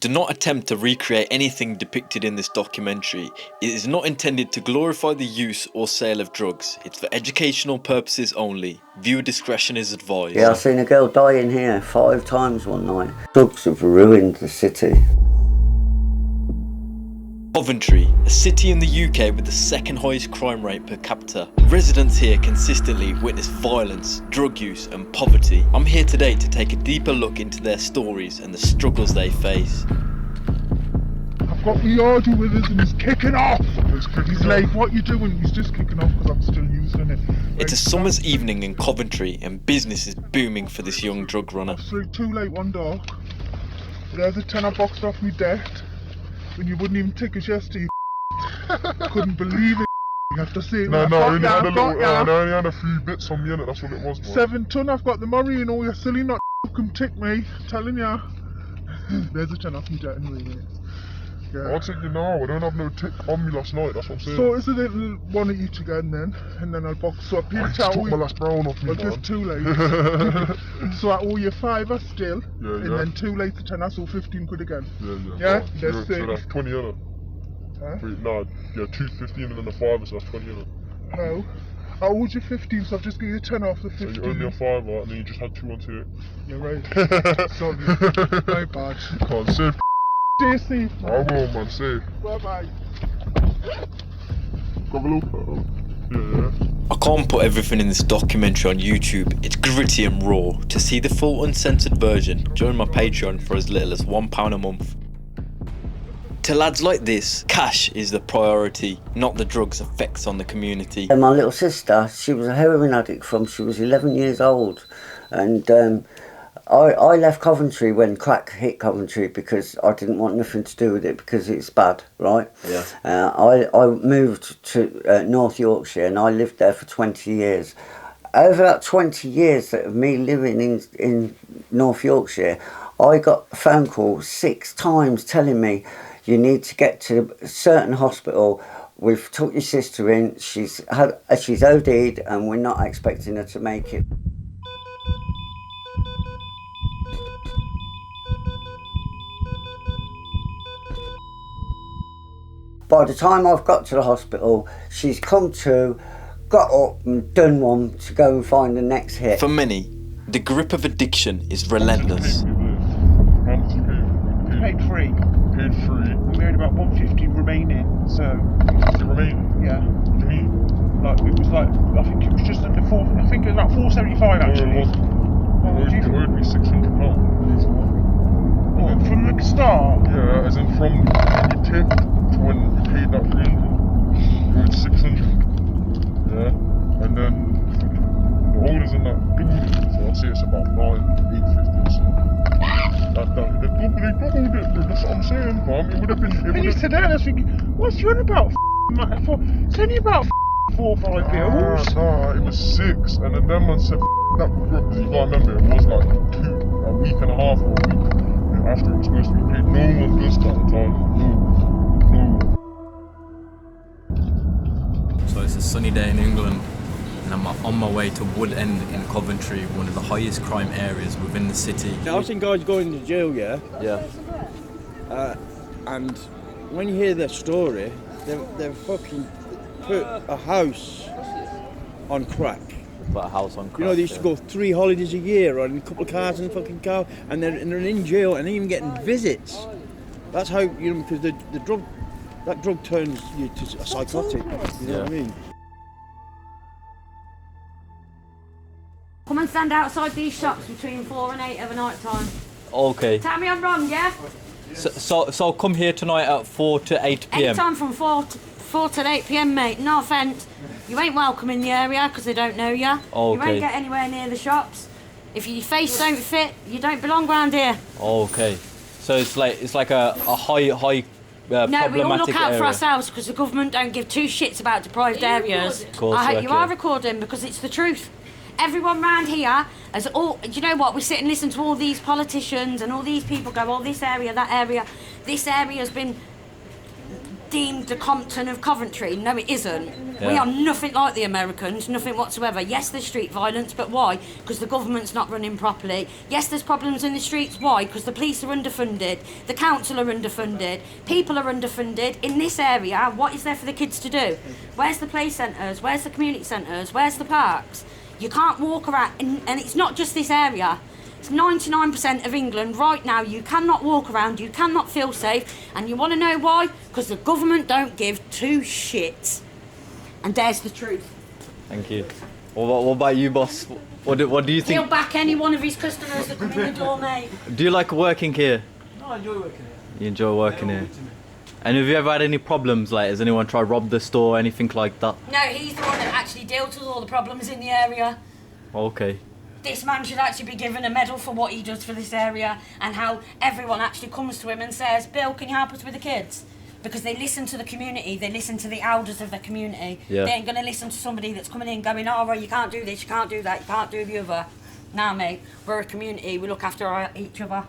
Do not attempt to recreate anything depicted in this documentary. It is not intended to glorify the use or sale of drugs. It's for educational purposes only. Viewer discretion is advised. Yeah, I've seen a girl die in here 5 times one night. Drugs have ruined the city. Coventry, a city in the UK with the second highest crime rate per capita. Residents here consistently witness violence, drug use and poverty. I'm here today to take a deeper look into their stories and the struggles they face. I've got my audio with us and he's kicking off. He's like, what you doing? He's just kicking off because I'm still using it. It's a summer's evening in Coventry and business is booming for this young drug runner. It's too late one dog. There's a tenner boxed off me debt. And you wouldn't even take a yesterday. Couldn't believe it. You have to say it. No, I only had a few bits on me in it, that's what it was. 7 ton, I've got the money and all you're silly not come tick me. Telling ya. There's a ton off me debt anyway, mate. Yeah. I'll take you now, I don't have no tick on me last night, that's what I'm saying. So it's a little one of each again then, and then I'll box up your towel. Took my last brown off me, well, just too late. So I owe you $5 still, and then too late to 10, so 15 quid again. Yeah? So that's 20 in it. Huh? No, yeah, 2.15 and then a 5, so that's 20 in it. No. I owed you 15, so I've just given you 10 off the 15. So you owe me a 5 and then you just had 2 on 2. You're right. Sorry. My bad. Can't save. Stay safe, man. I will, man, safe. Bye-bye. Have a look. Yeah. I can't put everything in this documentary on YouTube. It's gritty and raw. To see the full uncensored version, join my Patreon for as little as £1 a month. To lads like this, cash is the priority, not the drugs' effects on the community. And my little sister, she was a heroin addict from she was 11 years old. And I left Coventry when crack hit Coventry because I didn't want nothing to do with it because it's bad, right? Yeah. I moved to North Yorkshire and I lived there for 20 years. Over that 20 years of me living in North Yorkshire, I got a phone call 6 times telling me, you need to get to a certain hospital. We've took your sister in, she's OD'd and we're not expecting her to make it. By the time I've got to the hospital, she's come to, got up and done one to go and find the next hit. For many, the grip of addiction is relentless. Paid 3. Paid 3. We had about 150 remaining, so... The remaining? Yeah. What do you mean? Like, it was like, I think it was just under 4, I think it was about 475 actually. No, it wasn't. You owed me £600. What, from the start? Yeah, as in from you tipped to when you paid that 300. You owed 600. Yeah? And then the holders in that building, so I'd say it's about 850 or so. They doubled it, that's what I'm saying, fam. It would have been... When you said that, I was thinking, what's you on about, man? It's only about 4 or 5 bills. Nah, it was 6, and then them man said that would work, because you gotta remember, it was like a week and a half or a week after it was supposed to be paid. No one does that at the time. No. So it's a sunny day in England and I'm on my way to Wood End in Coventry, one of the highest crime areas within the city. I've seen guys going to jail, yeah? Yeah. And when you hear their story, they've fucking put a house on crack. Put a house on crack. You know, they used to go 3 holidays a year on a couple of cars in the fucking car, and they're in jail and even getting visits. That's how, you know, because that drug turns you to a psychotic. You know what I mean? Come and stand outside these shops between 4 and 8 of a night time. Okay. Tell me I'm wrong, yeah? So come here tonight at 4 to 8 p.m. Anytime from 4 to 8 p.m, mate. No offence. You ain't welcome in the area because they don't know you. Okay. You won't get anywhere near the shops. If your face don't fit, you don't belong round here. Okay. So it's like a high no, problematic we all look out area. for ourselves because the government don't give 2 shits about deprived areas. Of course, I hope you okay. are recording because it's the truth. Everyone round here has all. Do you know what? We sit and listen to all these politicians and all these people go, oh, this area, that area. This area has been deemed the Compton of Coventry. No, it isn't. Yeah. We are nothing like the Americans, nothing whatsoever. Yes, there's street violence, but why? Because the government's not running properly. Yes, there's problems in the streets. Why? Because the police are underfunded, the council are underfunded, people are underfunded. In this area, what is there for the kids to do? Where's the play centres? Where's the community centres? Where's the parks? You can't walk around, and it's not just this area. It's 99% of England right now. You cannot walk around, you cannot feel safe, and you want to know why? Because the government don't give two shits. And there's the truth. Thank you. What about you, boss? What do you think? He'll back any one of his customers that come in the door, mate. Do you like working here? No, I enjoy working here. You enjoy working here? And have you ever had any problems? Like, has anyone tried to rob the store, anything like that? No, he's the one that actually deals with all the problems in the area. Okay. This man should actually be given a medal for what he does for this area and how everyone actually comes to him and says, Bill, can you help us with the kids? Because they listen to the community, they listen to the elders of the community. Yeah. They ain't going to listen to somebody that's coming in going, oh, well, you can't do this, you can't do that, you can't do the other. Nah, mate, we're a community, we look after each other.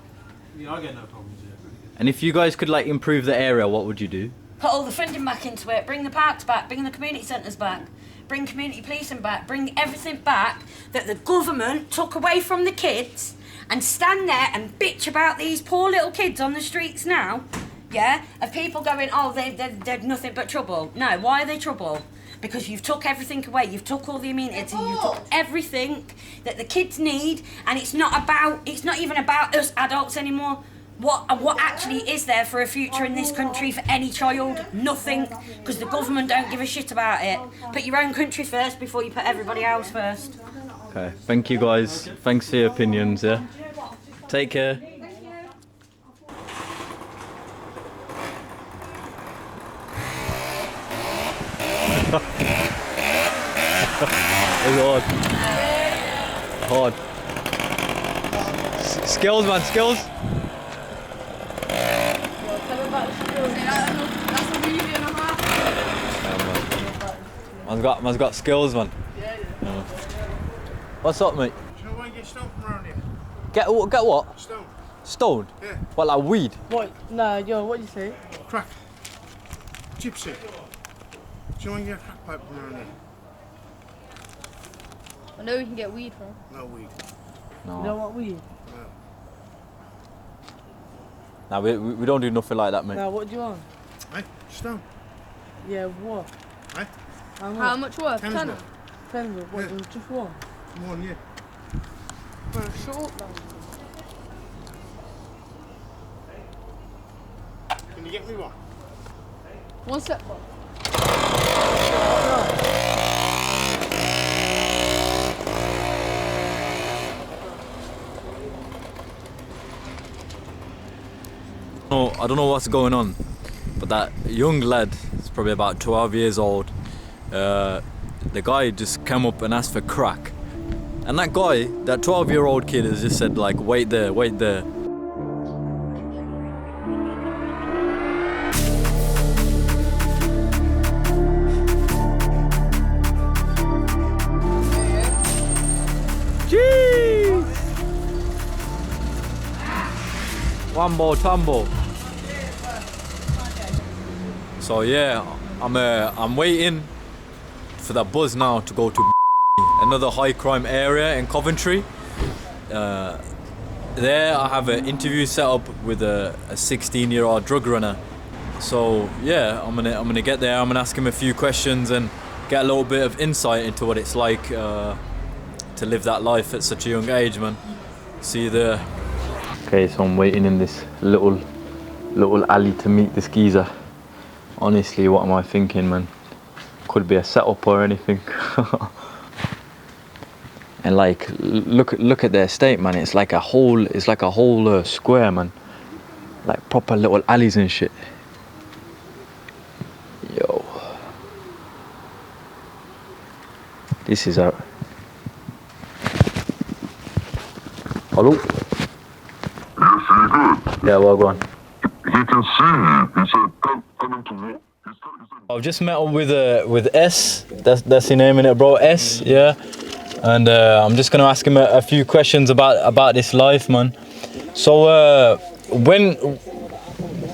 Yeah, I get no problems here. And if you guys could like improve the area, what would you do? Put all the funding back into it, bring the parks back, bring the community centres back, bring community policing back, bring everything back that the government took away from the kids, and stand there and bitch about these poor little kids on the streets now, yeah? Of people going, oh, they're nothing but trouble. No, why are they trouble? Because you've took everything away, you've took all the amenities, you've took everything that the kids need, and it's not even about us adults anymore. What actually is there for a future in this country for any child? Nothing, because the government don't give a shit about it. Put your own country first before you put everybody else first. Okay, thank you guys. Thanks for your opinions, yeah? Take care. It's hard. Skills, man, skills. Man's got skills, man. Yeah. What's up, mate? Do you know why you get stoned from around here? Get what? Stoned. Stoned? Yeah. What, like weed? What? Nah, yo, what do you say? Crack. Gypsy. Do you know why you get a crack pipe from around here? I know we can get weed from. No weed. You don't want weed? Nah, we don't do nothing like that, mate. Nah, what do you want? Hey, stone. Yeah, what? Hey? How much worth? Ten's worth. Ten's worth? What, Yeah. just one? One, yeah. Bro, shut up, man. Can you get me one? One sec, bro. I don't know what's going on, but that young lad is probably about 12 years old. The guy just came up and asked for crack. And that guy, that 12-year-old kid has just said like, wait there, wait there. Jeez! One more tumble. So yeah, I'm waiting for that buzz now to go to another high crime area in Coventry. There I have an interview set up with a 16-year-old drug runner. So yeah, I'm gonna get there. I'm gonna ask him a few questions and get a little bit of insight into what it's like to live that life at such a young age, man. See you there. Okay, so I'm waiting in this little alley to meet this geezer. Honestly, what am I thinking, man? Could be a setup or anything. And like, look at their estate, man. It's like a whole square, man. Like proper little alleys and shit. Yo, this is out. Hello? Yes, you did. Yeah, well, go on. He can see you. He said, come into me. I've just met up with S. That's your name, innit, bro? S, yeah. And I'm just gonna ask him a few questions about this life, man. So when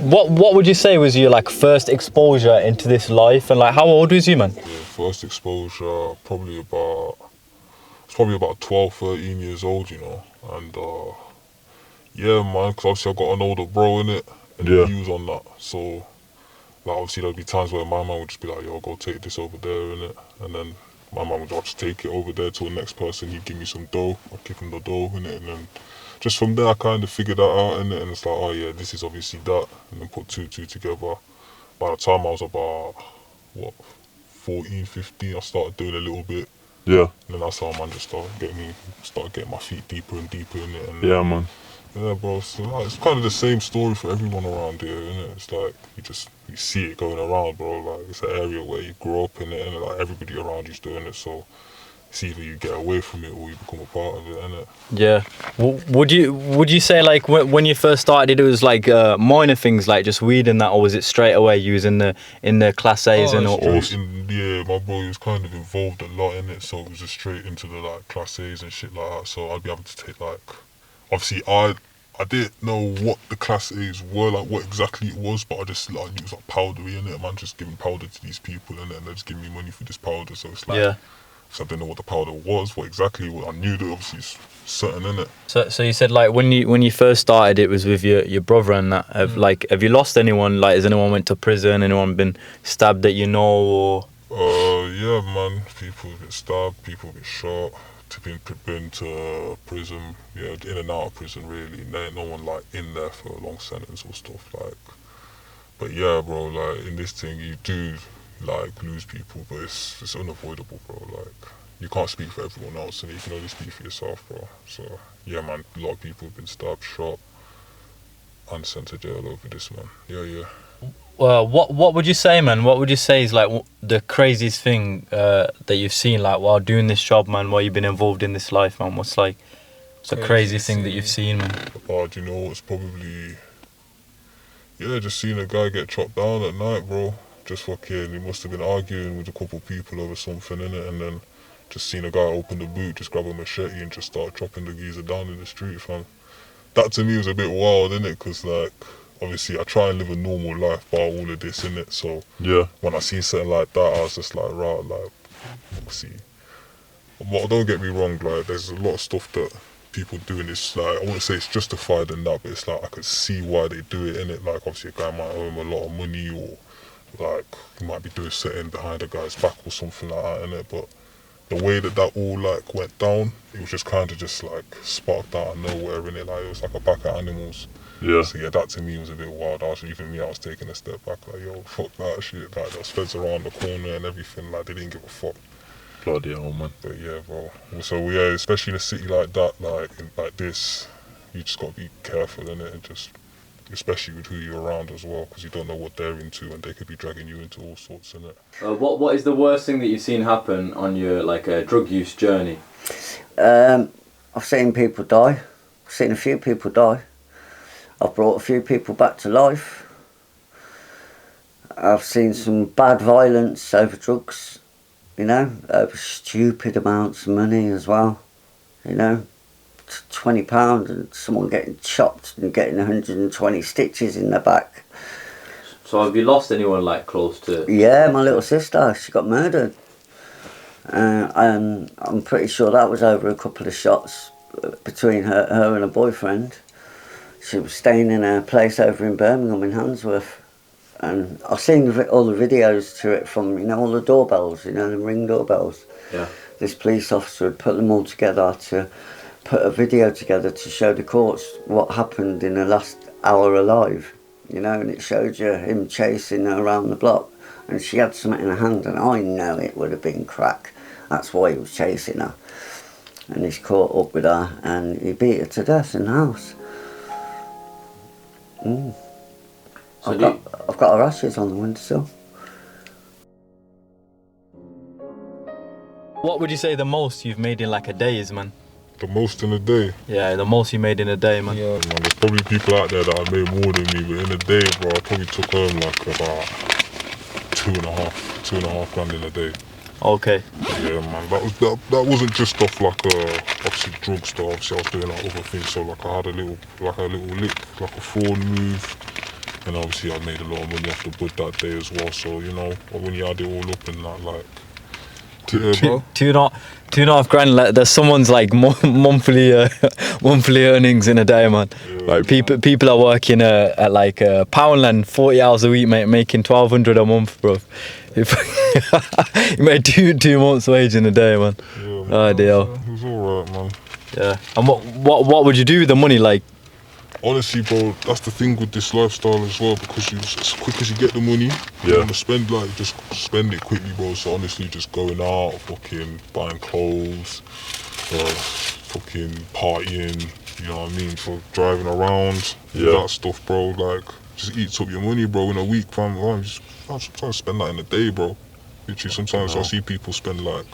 What would you say was your like first exposure into this life, and like how old was you, man? Yeah, first exposure, probably about 12, 13 years old, you know, and yeah, man, because obviously I got an older bro in it, and Yeah. he was on that, so like obviously there'd be times where my man would just be like, yo, go take this over there, innit, and then my man would just take it over there to the next person, he'd give me some dough, I'd give him the dough, innit, and then just from there I kind of figured that out, innit, and it's like, oh yeah, this is obviously that, and then put two together. By the time I was about, 14, 15, I started doing a little bit. Yeah. And then that's how man just started getting my feet deeper and deeper in it. And Yeah, man. yeah, bro. So like, it's kind of the same story for everyone around here, innit? It's like you see it going around, bro. Like it's an area where you grow up in it, and like everybody around you's doing it. So it's either you get away from it or you become a part of it, innit? Yeah. Would you say like when you first started, it was like minor things like just weed and that, or was it straight away you was in the class A's and all? Yeah, my bro was kind of involved a lot in it, so it was just straight into the like class A's and shit like that. So I'd be able to take like, obviously I didn't know what the class A's were, like what exactly it was, but I just like knew it was like powdery in it. Man, just giving powder to these people and they're just giving me money for this powder. So it's like, Yeah. so I didn't know what the powder was, what I knew that obviously it's certain in it. So you said like when you first started, it was with your brother and that. Have you lost anyone? Like, has anyone went to prison? Anyone been stabbed that you know? Or Yeah, man. People get stabbed, people get shot, been to prison. Yeah, in and out of prison really. There ain't no one like in there for a long sentence or stuff like. But yeah, bro. Like in this thing, you do like lose people, but it's unavoidable, bro. Like you can't speak for everyone else, and you can only speak for yourself, bro. So yeah, man. A lot of people have been stabbed, shot, and sent to jail over this, man. Yeah. well, what would you say, man? What would you say is like the craziest thing that you've seen, like while doing this job, man? While you've been involved in this life, man? What's like the craziest thing that you've seen, man? Oh, do you know it's probably just seeing a guy get chopped down at night, bro. Just fucking, he must have been arguing with a couple people over something in it, and then just seen a guy open the boot, just grab a machete and just start chopping the geezer down in the street, fam. That to me was a bit wild, innit? Because like, obviously I try and live a normal life by all of this, innit? So Yeah. when I see something like that, I was just like, right, like, obviously. But don't get me wrong, like, there's a lot of stuff that people do in this, like, I wouldn't say it's justified in that, but it's like, I could see why they do it, innit? Like, obviously a guy might owe him a lot of money, or like, he might be doing something behind a guy's back or something like that, innit? But the way that all like went down, it was just kind of just like sparked out of nowhere, innit? Like, it was like a pack of animals. Yeah. So yeah, that to me was a bit wild. I was taking a step back, like, yo, fuck that shit. Like, there was feds around the corner and everything, like, they didn't give a fuck. Bloody hell, man. But yeah, bro. So yeah, especially in a city like that, like this, you just gotta be careful, innit? And just, especially with who you're around as well, because you don't know what they're into, and they could be dragging you into all sorts, innit? What is the worst thing that you've seen happen on your like drug use journey? I've seen people die. I've seen a few people die. I've brought a few people back to life. I've seen some bad violence over drugs, you know, over stupid amounts of money as well, you know. £20 and someone getting chopped and getting 120 stitches in the back. So have you lost anyone like close to? Yeah, my little sister, she got murdered. And I'm pretty sure that was over a couple of shots between her and her boyfriend. She was staying in a place over in Birmingham in Handsworth. And I've seen all the videos to it from, you know, all the doorbells, you know, the Ring doorbells. Yeah. This police officer had put them all together to put a video together to show the courts what happened in the last hour alive, you know, and it showed you him chasing her around the block, and she had something in her hand, and I know it would have been crack. That's why he was chasing her. And he's caught up with her, and he beat her to death in the house. So I've got her ashes on the windowsill. What would you say the most you've made in like a day is, man? The most in a day? Yeah, the most you made in a day, man. Yeah, man, there's probably people out there that have made more than me, but in a day, bro, I probably took home like about two and a half grand in a day. Okay. Yeah, man, that wasn't just stuff like obviously drug stuff. Obviously, I was doing like other things. So like I had a little lick, like a fraud move, And obviously I made a lot of money off the bud that day as well. So, you know, when you add it all up and that, like, bro. 2.5 grand. Like, there's someone's like monthly earnings in a day, man. Yeah, Like people are working at like Poundland 40 hours a week, mate, making 1,200 a month, bro. You made two months' wage in a day, man. Yeah, man, Oh dear. it was alright, man. Yeah. And what would you do with the money, like? Honestly, bro, that's the thing with this lifestyle as well, because as quick as you get the money, you want to spend, like, just spend it quickly, bro. So honestly, just going out, fucking buying clothes, fucking partying, you know what I mean, for driving around, that stuff, bro. Like, just eats up your money, bro, in a week, fam. I'm trying to spend that in a day, bro. Literally, sometimes I see people spend like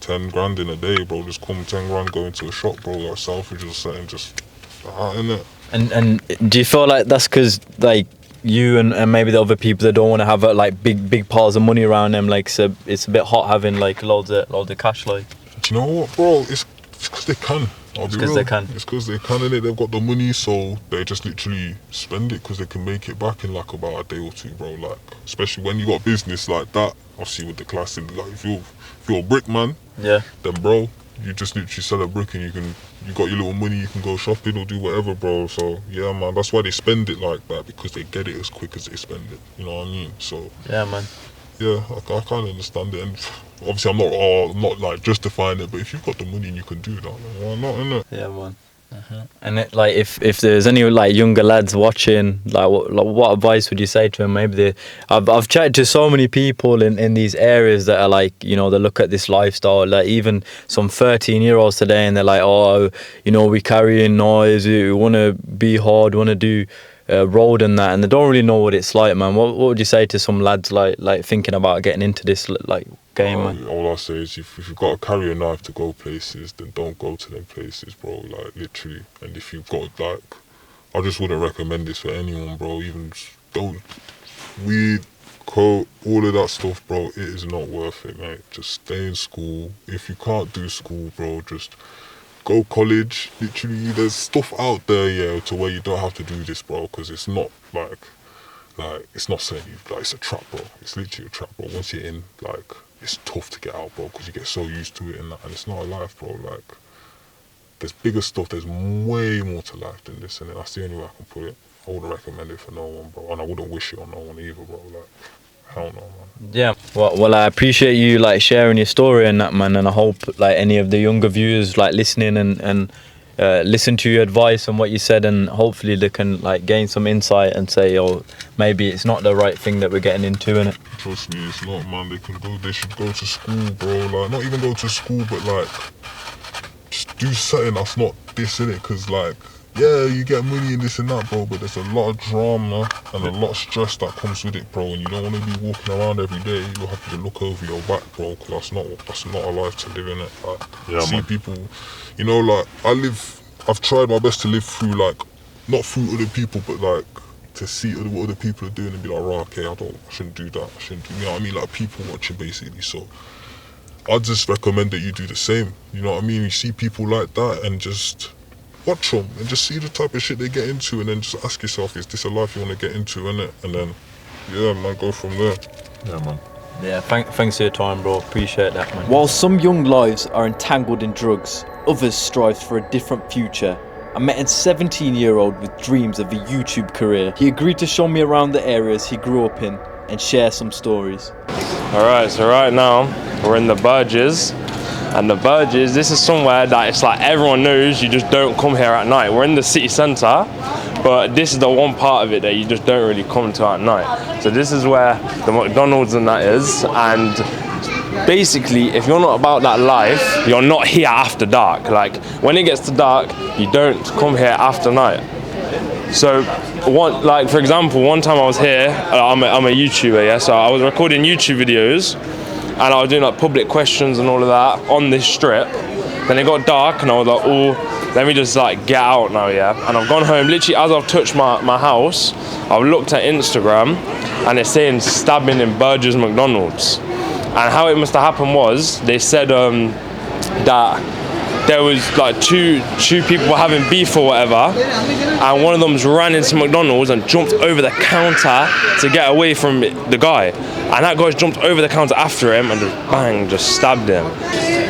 10 grand in a day, bro. Just come 10 grand, go into a shop, bro, like Selfridges or something, just innit? And do you feel like that's because like you and maybe the other people that don't want to have like big piles of money around them, like so it's a bit hot having like loads of cash, like? Do you know what, bro? It's because they can. It's because they can. It's because they can, innit? They've got the money, so they just literally spend it because they can make it back in like about a day or two, bro. Like, especially when you got business like that. Obviously with the classic, like if you're a brick man, then bro, you just literally sell a brick and you got your little money, you can go shopping or do whatever, bro. So yeah, man, that's why they spend it like that, because they get it as quick as they spend it. You know what I mean? So yeah, man. Yeah, I can't understand it, and obviously I'm not like justifying it, but if you've got the money and you can do that, then why not, innit? Yeah, man. And it, like if there's any like younger lads watching, like what advice would you say to them? Maybe I've chatted to so many people in these areas that are like, you know, they look at this lifestyle, like even some 13-year-olds today, and they're like, oh, you know, we carrying noise, we want to be hard, want to do road and that, and they don't really know what it's like, man. What would you say to some lads like thinking about getting into this like game, man? All I say is if you've got to carry a knife to go places, then don't go to them places, bro, like literally. And if you've got like, I just wouldn't recommend this for anyone, bro. Even don't weed, coke, all of that stuff, bro. It is not worth it, mate. Just stay in school. If you can't do school, bro, just go college. Literally, there's stuff out there, yeah, to where you don't have to do this, bro, because it's not like it's not saying like it's a trap, bro. It's literally a trap, bro. Once you're in, like, it's tough to get out, bro, because you get so used to it and that, and it's not a life, bro. Like, there's bigger stuff, there's way more to life than this, and that's the only way I can put it. I wouldn't recommend it for no one, bro, and I wouldn't wish it on no one either, bro. Like, hell no, man. Yeah, well, I appreciate you like sharing your story and that, man, and I hope like any of the younger viewers like listening and listen to your advice and what you said, and hopefully they can like gain some insight and say, oh, maybe it's not the right thing that we're getting into, innit? Trust me, it's not, man. They should go to school, bro. Like, not even go to school, but like just do something that's not this, innit? Because like, yeah, you get money and this and that, bro, but there's a lot of drama and a lot of stress that comes with it, bro, and you don't want to be walking around every day. You'll have to look over your back, bro, because that's not a life to live, innit? Like, yeah, see man. People, you know, like, I've tried my best to live through, like, not through other people, but like, to see what other people are doing and be like, right, okay, I shouldn't do that, you know what I mean? Like, people watching, basically. So I just recommend that you do the same, you know what I mean? You see people like that and just watch them and just see the type of shit they get into, and then just ask yourself, is this a life you want to get into, innit? And then, yeah, man, go from there. Yeah, man. Yeah, thanks for your time, bro. Appreciate that, man. While some young lives are entangled in drugs, others strive for a different future. I met a 17-year-old with dreams of a YouTube career. He agreed to show me around the areas he grew up in and share some stories. Alright, so right now we're in the Burges, and the Burges, this is somewhere that it's like everyone knows you just don't come here at night. We're in the city centre, but this is the one part of it that you just don't really come to at night. So this is where the McDonald's and that is, and basically if you're not about that life, you're not here after dark. Like, when it gets to dark, you don't come here after night. So for example, one time I was here, I'm a YouTuber, yeah, so I was recording YouTube videos and I was doing like public questions and all of that on this strip. Then it got dark and I was like, oh, let me just like get out now, yeah. And I've gone home, literally as I've touched my house, I've looked at Instagram and it's saying stabbing in Burges McDonald's. And how it must have happened was, they said that there was like two people were having beef or whatever, and one of them ran into McDonald's and jumped over the counter to get away from the guy, and that guy jumped over the counter after him and just bang, just stabbed him.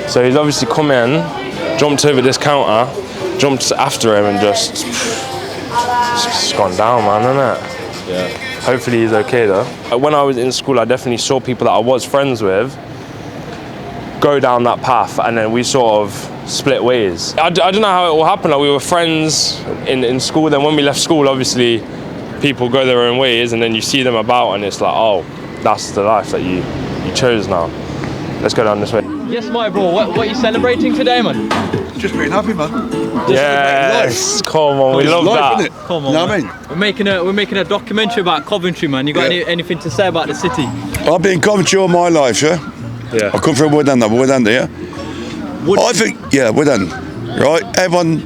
So he's obviously come in, jumped over this counter, jumped after him, and just gone down, man, isn't it? Yeah. Hopefully he's okay though. When I was in school, I definitely saw people that I was friends with go down that path, and then we sort of split ways. I don't know how it all happened. Like, we were friends in school, then when we left school, obviously people go their own ways, and then you see them about, and it's like, oh, that's the life that you chose now. Let's go down this way. Yes, my bro. What are you celebrating today, man? Just being happy, man. Yes, come on, we love life, that. Come on, you know what I mean? We're making a documentary about Coventry, man. You got anything to say about the city? I've been in Coventry all my life, yeah? Yeah. I come from Woodend, yeah? I think, yeah, Woodend, right? Everyone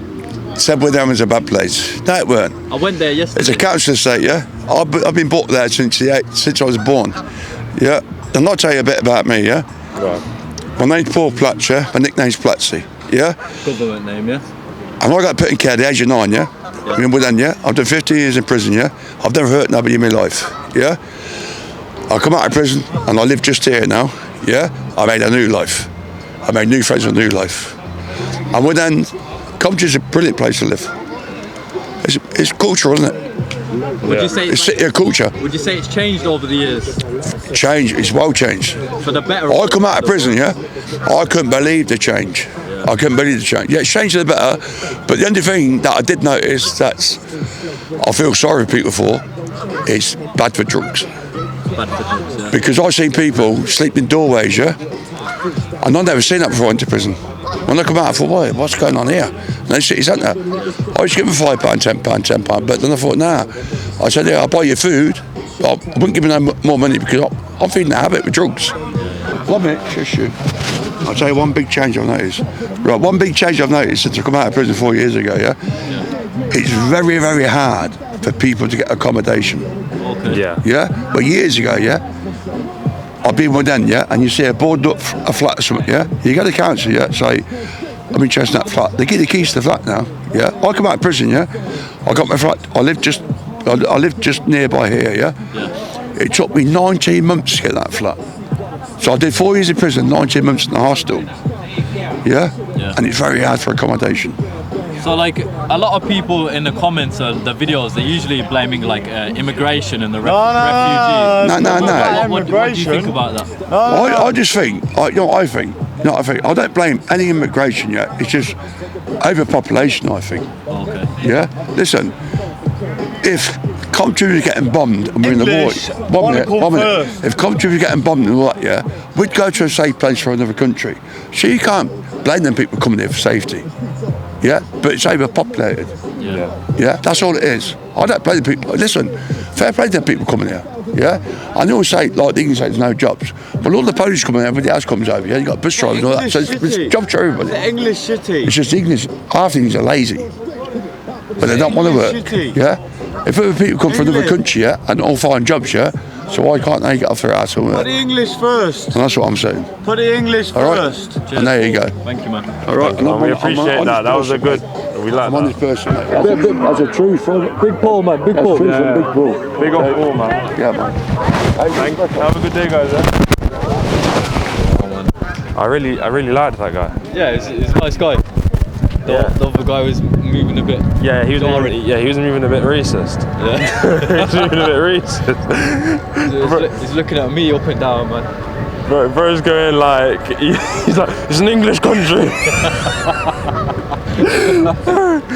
said Woodend was a bad place. No, it weren't. I went there yesterday. It's a council estate, yeah? I've been bought there since I was born, yeah? And I'll tell you a bit about me, yeah? Right. My name's Paul Platch, yeah? My nickname's Platsy, yeah? Government name, yeah? And I got put in care at the age of 9, yeah? In Woodend, yeah? I've done 15 years in prison, yeah? I've never hurt nobody in my life, yeah? I come out of prison and I live just here now, yeah? I made a new life. I made new friends and a new life. And Woodend, Coventry's a brilliant place to live. It's cultural, isn't it? Would you say it's city of culture. Would you say it's changed over the years? Change, it's well changed. For the better? I come out of prison, yeah? I couldn't believe the change. Yeah. I couldn't believe the change. Yeah, it's changed for the better, but the only thing that I did notice that I feel sorry for people for is bad for drugs. Bad for drugs, yeah. Because I've seen people sleep in doorways, yeah? And I've never seen that before I went to prison. When I come out, I thought, what's going on here? And they city centre. I used to give them £5, £10, but then I thought, nah. I said, yeah, I'll buy you food. I wouldn't give them no more money because I'm feeding the habit with drugs. 1 minute, shush you. I'll tell you one big change I've noticed. Right, one big change I've noticed since I come out of prison 4 years ago, yeah? It's very, very hard for people to get accommodation. Okay. Yeah? But years ago, yeah? I've been with them, yeah? And you see a boarded up a flat or something, yeah? You go to the council, yeah? Say, I'm interested in that flat. They give you the keys to the flat now, yeah? I come out of prison, yeah? I got my flat. I live just nearby here, yeah? It took me 19 months to get that flat. So I did 4 years in prison, 19 months in the hostel, yeah? And it's very hard for accommodation. So like a lot of people in the comments on the videos, they're usually blaming like immigration and the refugees. No. What do you think about that? I just think, I don't blame any immigration yet. It's just overpopulation, I think. Okay. Yeah? Listen, if Coventry was getting bombed and we're in the war, 1 minute. If Coventry was getting bombed and all that, yeah, we'd go to a safe place for another country. So you can't blame them people coming here for safety. Yeah, but it's overpopulated. Yeah, that's all it is. I don't blame the people. Listen, fair play to the people coming here. Yeah, I know say like they can say there's no jobs, but all the Polish coming here, everybody else comes over. Yeah, you got bus drivers and all that. So it's jobs for everybody. The English city. It's just English. Half things are lazy, but they don't want to work. City. Yeah, if other people come from another country, yeah, and all find jobs, yeah. So why can't they get off their ass? Put the English first. And that's what I'm saying. Put the English first. Cheers. And there you go. Thank you, man. All right. We appreciate that. That was a good. We like I'm on this person, mate. That's a true friend. Big Paul, man. Big Paul. Big Paul. Big up Paul, man. Yeah, man. Thank you. Have a good day, guys. I really liked that guy. Yeah, he's a nice guy. The other guy was moving a bit. Yeah, he was moving a bit racist. Yeah. He was moving a bit racist. He's looking at me up and down, man. Bro's going like, he's like, it's an English country.